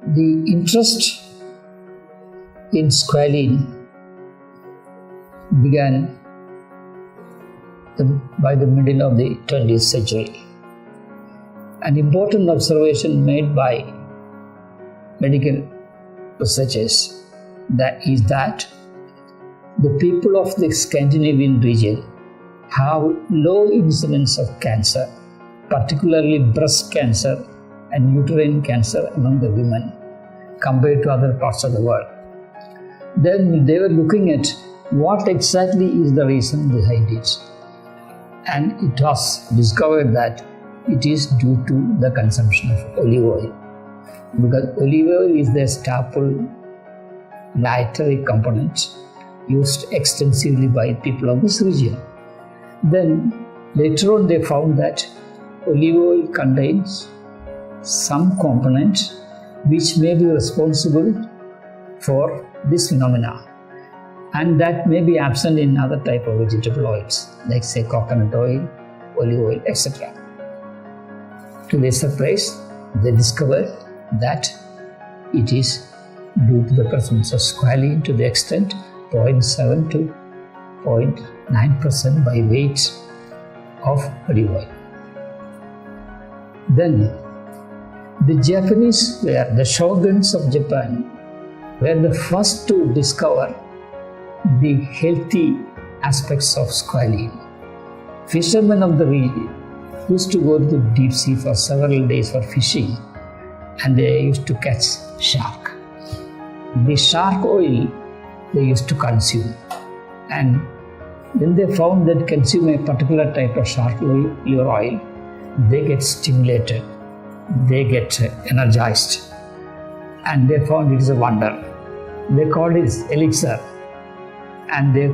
The interest in squalene began by the middle of the 20th century. An important observation made by medical researchers is that the people of the Scandinavian region have low incidence of cancer, particularly breast cancer and uterine cancer among the women compared to other parts of the world. Then they were looking at what exactly is the reason behind it. And it was discovered that it is due to the consumption of olive oil. Because olive oil is the staple dietary component used extensively by people of this region. Then later on they found that olive oil contains some component which may be responsible for this phenomena, and that may be absent in other type of vegetable oils like say coconut oil, olive oil, etc. To their surprise, they discovered that it is due to the presence of squalene to the extent 0.7 to 0.9% by weight of olive oil. Then the Japanese the shoguns of Japan were the first to discover the healthy aspects of squalene. Fishermen of the region used to go to the deep sea for several days for fishing, and they used to catch shark. The shark oil they used to consume, and when they found that consume a particular type of shark liver oil, they get stimulated, they get energized, and they found it is a wonder. They called it elixir, and they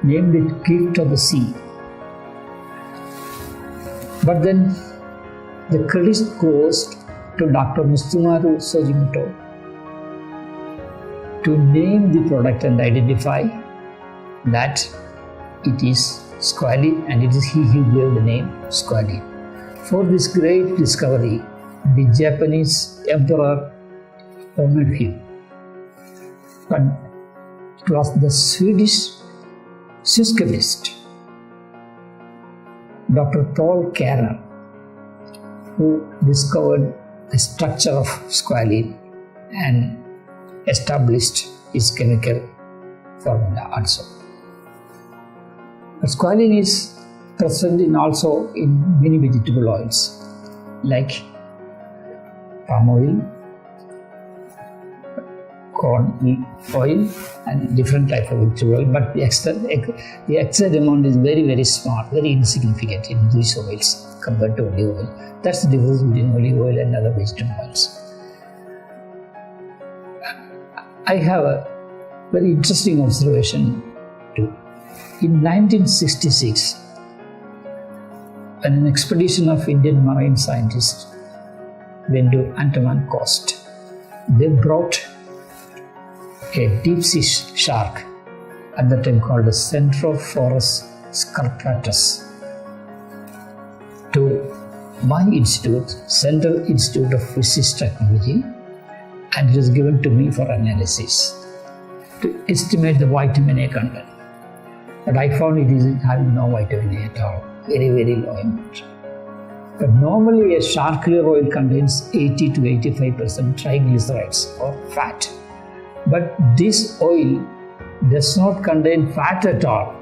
named it gift of the sea. But then the credit goes to Dr. Mitsunaru Sojimoto to name the product and identify that it is squalene, and it is he who gave the name squalene. For this great discovery, the Japanese emperor honored him. But it was the Swedish chemist Dr. Paul Carrer who discovered the structure of squalene and established its chemical formula also. But squalene is present also in many vegetable oils like palm oil, corn oil, and different type of vegetable oil, but the exact amount is very, very small, very insignificant in these oils compared to olive oil. That's the difference between olive oil and other vegetable oils. I have a very interesting observation too. In 1966, when an expedition of Indian marine scientists went to Andaman coast, they brought a deep sea shark, at the time called the Centrophorus scarpatus, to my institute, Central Institute of Physics Technology, and it was given to me for analysis to estimate the vitamin A content. But I found it is having no vitamin A at all, very, very low amount. But normally a shark liver oil contains 80 to 85% triglycerides or fat. But this oil does not contain fat at all.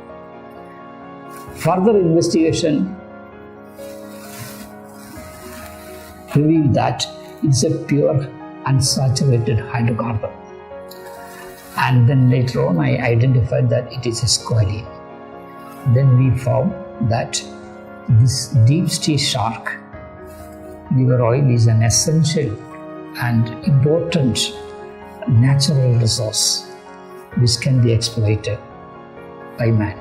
Further investigation revealed that it's a pure unsaturated hydrocarbon. And then later on I identified that it is a squalene. Then we found that this deep sea shark liver oil is an essential and important natural resource which can be exploited by man.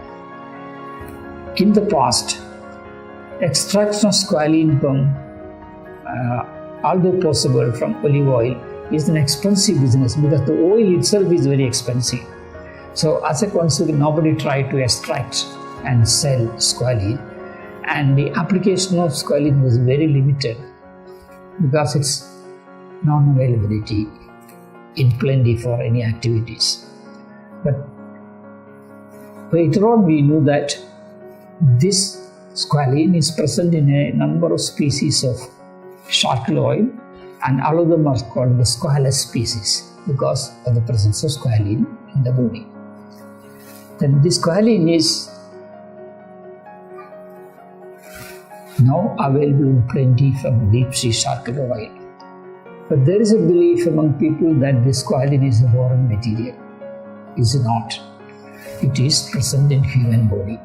In the past, extraction of squalene from, although possible from olive oil, is an expensive business because the oil itself is very expensive. So as a consequence, nobody tried to extract and sell squalene, and the application of squalene was very limited because its non-availability in plenty for any activities. But later on we knew that this squalene is present in a number of species of shark oil, and all of them are called the squalene species because of the presence of squalene in the body. Then this squalene is now available in plenty from deep sea shark oil. But there is a belief among people that this squalene is a foreign material. It is not. It is present in human body.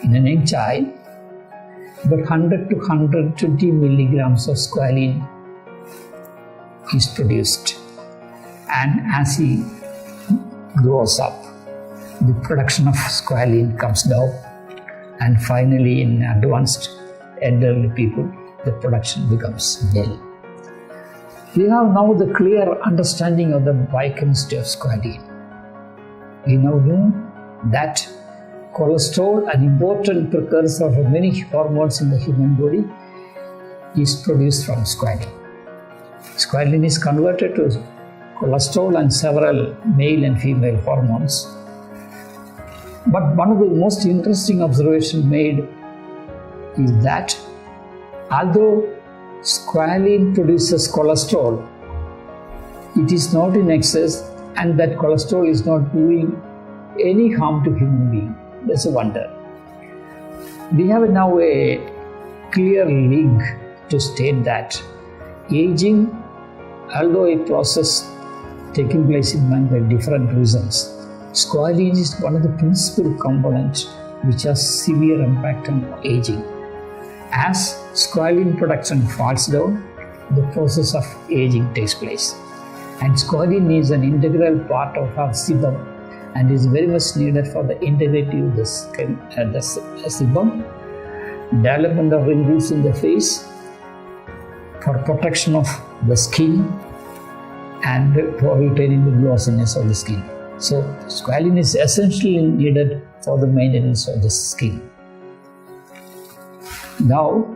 In an young child, about 100 to 120 milligrams of squalene is produced. And as he grows up, the production of squalene comes down, and finally in advanced elderly people, the production becomes nil. We have now the clear understanding of the biochemistry of squalene. We now know that cholesterol, an important precursor of many hormones in the human body, is produced from squalene. Squalene is converted to cholesterol and several male and female hormones. But one of the most interesting observations made is that although squalene produces cholesterol, it is not in excess, and that cholesterol is not doing any harm to human being. That's a wonder. We have now a clear link to state that aging, although a process taking place in man by different reasons, squalene is one of the principal components which has severe impact on aging. As squalene production falls down, the process of aging takes place. And squalene is an integral part of our sebum and is very much needed for the integrity of the skin and the sebum, development of wrinkles in the face, for protection of the skin, and for retaining the glossiness of the skin. So squalene is essentially needed for the maintenance of the skin. Now,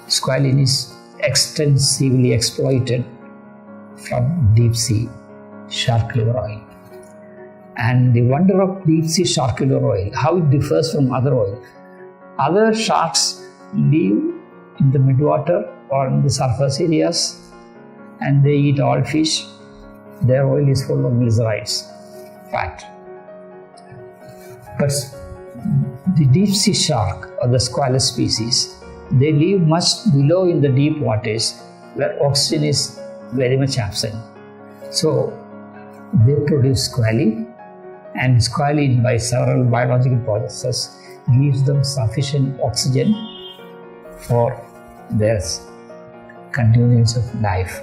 squalene is extensively exploited from deep sea shark liver oil. And the wonder of deep sea shark liver oil, how it differs from other oil. Other sharks live in the midwater or in the surface areas, and they eat all fish. Their oil is full of glycerides, fat. But the deep sea shark or the squalene species, they live much below in the deep waters where oxygen is very much absent. So they produce squalene, and squalene by several biological processes gives them sufficient oxygen for their continuance of life.